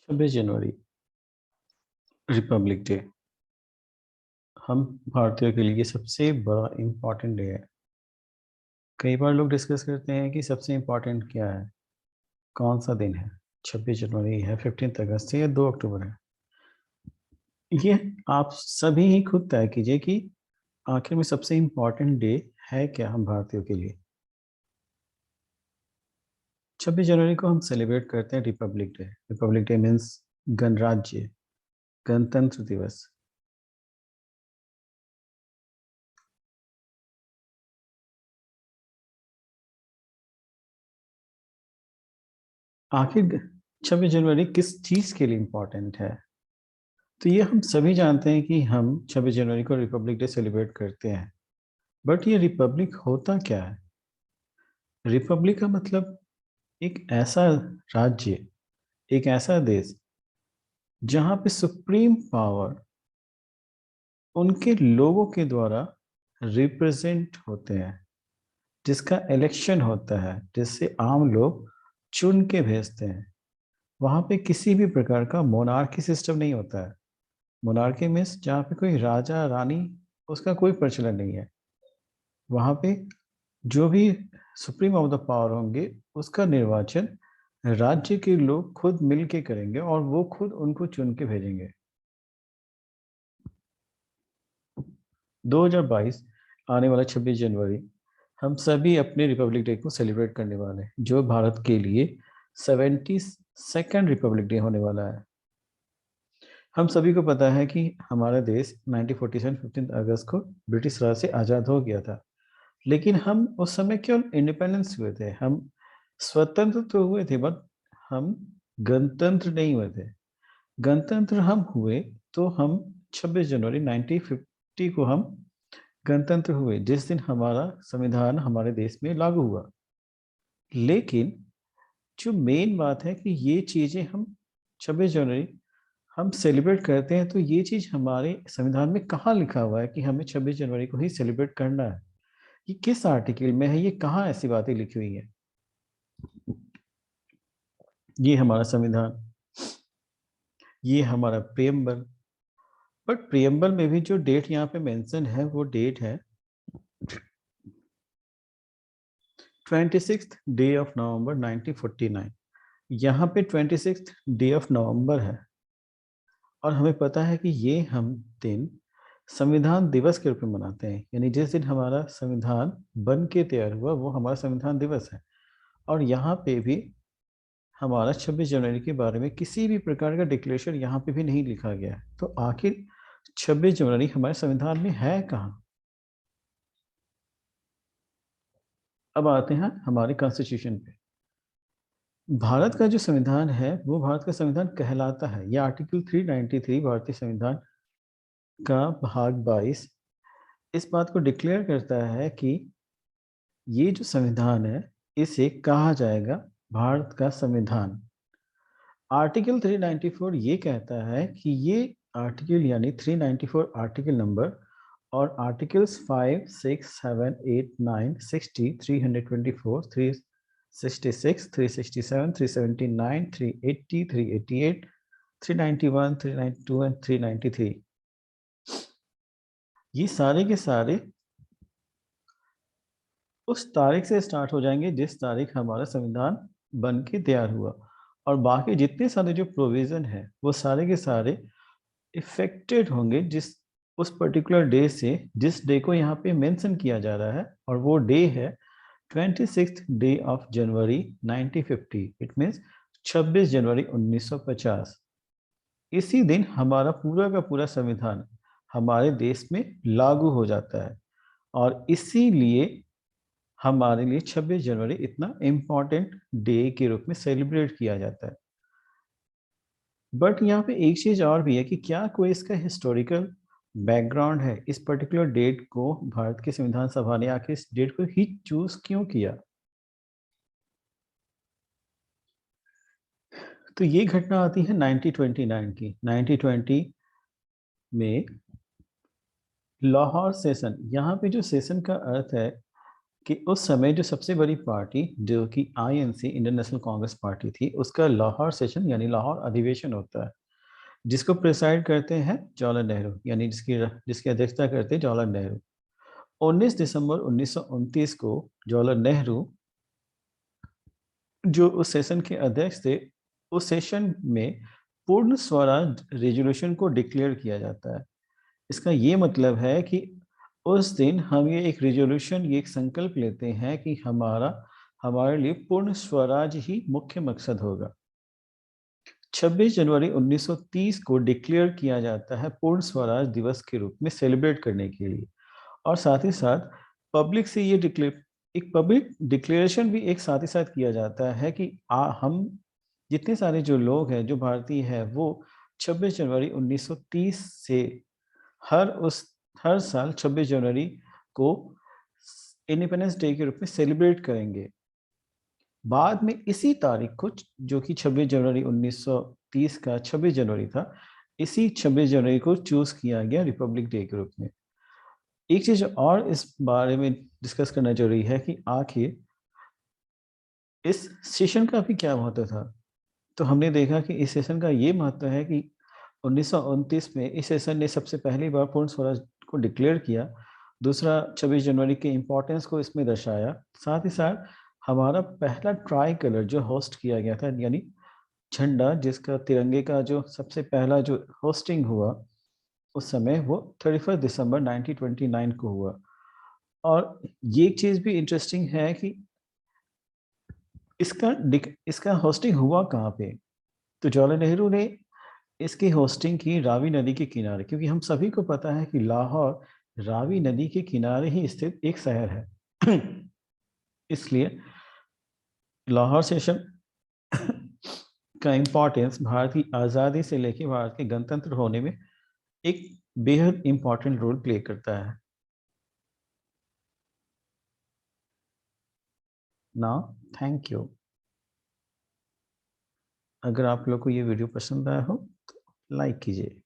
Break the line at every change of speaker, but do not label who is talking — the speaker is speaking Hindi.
26 जनवरी रिपब्लिक डे हम भारतीयों के लिए सबसे बड़ा इम्पॉर्टेंट डे है। कई बार लोग डिस्कस करते हैं कि सबसे इम्पॉर्टेंट क्या है, कौन सा दिन है। 26 जनवरी है, 15 अगस्त है या 2 अक्टूबर है। ये आप सभी ही खुद तय कीजिए कि आखिर में सबसे इम्पॉर्टेंट डे है क्या हम भारतीयों के लिए। 26 जनवरी को हम सेलिब्रेट करते हैं Republic day. Republic day means गणराज्य, गणतंत्र दिवस। आखिर 26 जनवरी किस चीज के लिए इम्पोर्टेंट है? तो ये हम सभी जानते हैं कि हम 26 जनवरी को रिपब्लिक डे सेलिब्रेट करते हैं। बट ये रिपब्लिक होता क्या है? रिपब्लिक का मतलब एक ऐसा राज्य, एक ऐसा देश जहाँ पे सुप्रीम पावर उनके लोगों के द्वारा रिप्रेजेंट होते हैं, जिसका इलेक्शन होता है, जिससे आम लोग चुन के भेजते हैं। वहाँ पे किसी भी प्रकार का मोनार्की सिस्टम नहीं होता है। मोनार्की मीन्स जहाँ पे कोई राजा रानी, उसका कोई प्रचलन नहीं है। वहाँ पे जो भी सुप्रीम ऑफ द पावर होंगे, उसका निर्वाचन राज्य के लोग खुद मिल के करेंगे और वो खुद उनको चुन के भेजेंगे। 2022 आने वाला 26 जनवरी हम सभी अपने रिपब्लिक डे को सेलिब्रेट करने वाले हैं, जो भारत के लिए 72nd रिपब्लिक डे होने वाला है। हम सभी को पता है कि हमारा देश 1947 15 अगस्त को ब्रिटिश राज से आज़ाद हो गया था। लेकिन हम उस समय केवल इंडिपेंडेंस हुए थे, हम स्वतंत्र तो हुए थे, बट हम गणतंत्र नहीं हुए थे। गणतंत्र हम हुए तो हम 26 जनवरी 1950 को हम गणतंत्र हुए, जिस दिन हमारा संविधान हमारे देश में लागू हुआ। लेकिन जो मेन बात है कि ये चीज़ें हम 26 जनवरी हम सेलिब्रेट करते हैं, तो ये चीज़ हमारे संविधान में कहाँ लिखा हुआ है कि हमें 26 जनवरी को ही सेलिब्रेट करना है? ये किस आर्टिकल में है? ये कहाँ ऐसी बातें लिखी हुई है? ये हमारा संविधान, ये हमारा प्रियम्बल। बट प्रियम्बल में भी जो डेट यहाँ पे मेंशन है, वो डेट है 26 डे ऑफ नवंबर 1949। यहाँ पे 26 डे ऑफ नवंबर है और हमें पता है कि ये हम दिन संविधान दिवस के रूप में मनाते हैं। यानी जिस दिन हमारा संविधान बन के तैयार हुआ, वो हमारा संविधान दिवस है। और यहाँ पे भी हमारा 26 जनवरी के बारे में किसी भी प्रकार का डिक्लेरेशन यहाँ पे भी नहीं लिखा गया है। तो आखिर 26 जनवरी हमारे संविधान में है कहाँ? अब आते हैं हमारे कॉन्स्टिट्यूशन पे। भारत का जो संविधान है, वो भारत का संविधान कहलाता है। ये आर्टिकल 393 भारतीय संविधान का भाग 22 इस बात को डिक्लेयर करता है कि ये जो संविधान है, इसे कहा जाएगा भारत का संविधान। आर्टिकल 394 ये कहता है कि ये आर्टिकल यानी 394 आर्टिकल नंबर और आर्टिकल्स 5, 6, 7, 8, 9, 60, 324, 366, 367, 379, 380, 388, 391, 392 एंड 393, ये सारे के सारे उस तारीख से स्टार्ट हो जाएंगे जिस तारीख हमारा संविधान बन के तैयार हुआ। और बाकी जितने सारे जो प्रोविज़न है, वो सारे के सारे इफेक्टेड होंगे जिस उस पर्टिकुलर डे से, जिस डे को यहाँ पे मेंशन किया जा रहा है। और वो डे है 26 day of January 1950। It means 26 जनवरी 1950। इसी दिन हमारा पूरा का पूरा संविधान हमारे देश में लागू हो जाता है और इसीलिए हमारे लिए 26 जनवरी इतना इम्पोर्टेंट डे के रूप में सेलिब्रेट किया जाता है। बट यहाँ पे एक चीज और भी है कि क्या कोई इसका हिस्टोरिकल बैकग्राउंड है? इस पर्टिकुलर डेट को भारत की संविधान सभा ने आखिर इस डेट को ही चूज क्यों किया? तो ये घटना आती है 1929 की। 1920 में लाहौर सेशन, यहाँ पे जो सेशन का अर्थ है कि उस समय जो सबसे बड़ी पार्टी जो कि INC Indian national Congress party थी, उसका लाहौर सेशन यानी लाहौर अधिवेशन होता है, जिसको प्रिसाइड करते हैं जवाहरलाल नेहरू, यानी जिसकी अध्यक्षता करते हैं जवाहरलाल नेहरू। 19 दिसंबर 1929 को जवाहरलाल नेहरू जो उस सेशन के अध्यक्ष थे, उस सेशन में पूर्ण स्वराज रेजोल्यूशन को डिक्लेयर किया जाता है। इसका ये मतलब है कि उस दिन हम ये एक रेजोल्यूशन, ये एक संकल्प लेते हैं कि हमारे लिए पूर्ण स्वराज ही मुख्य मकसद होगा। 26 जनवरी 1930 को डिक्लेयर किया जाता है पूर्ण स्वराज दिवस के रूप में सेलिब्रेट करने के लिए, और साथ ही साथ पब्लिक से ये एक पब्लिक डिक्लेरेशन भी एक साथ ही साथ किया जाता है कि हम जितने सारे जो लोग हैं, जो भारतीय हैं, वो 26 जनवरी 1930 से हर उस हर साल 26 जनवरी को इंडिपेंडेंस डे के रूप में सेलिब्रेट करेंगे। बाद में इसी तारीख को, जो कि 26 जनवरी 1930 का 26 जनवरी था, इसी 26 जनवरी को चूज किया गया रिपब्लिक डे के रूप में। एक चीज और इस बारे में डिस्कस करना जरूरी है कि आखिर इस सेशन का भी क्या महत्व था। तो हमने देखा कि इस सेशन का ये महत्व है कि 1929 में इस सेशन ने सबसे पहली बार पूर्ण स्वराज को डिक्लेयर किया। दूसरा, 26 जनवरी के इम्पोर्टेंस को इसमें दर्शाया। साथ ही साथ हमारा पहला ट्राई कलर जो होस्ट किया गया था, यानी झंडा, जिसका तिरंगे का जो सबसे पहला जो होस्टिंग हुआ, उस समय वो 31 दिसंबर 1929 को हुआ। और ये चीज़ भी इंटरेस्टिंग है कि इसका होस्टिंग हुआ कहाँ पे। तो जवाहरलाल नेहरू ने इसकी होस्टिंग की रावी नदी के किनारे, क्योंकि हम सभी को पता है कि लाहौर रावी नदी के किनारे ही स्थित एक शहर है। इसलिए लाहौर सेशन का इम्पोर्टेंस भारत की आज़ादी से लेकर भारत के गणतंत्र होने में एक बेहद इम्पोर्टेंट रोल प्ले करता है। Now, thank you. अगर आप लोग को ये वीडियो पसंद आया हो तो लाइक कीजिए।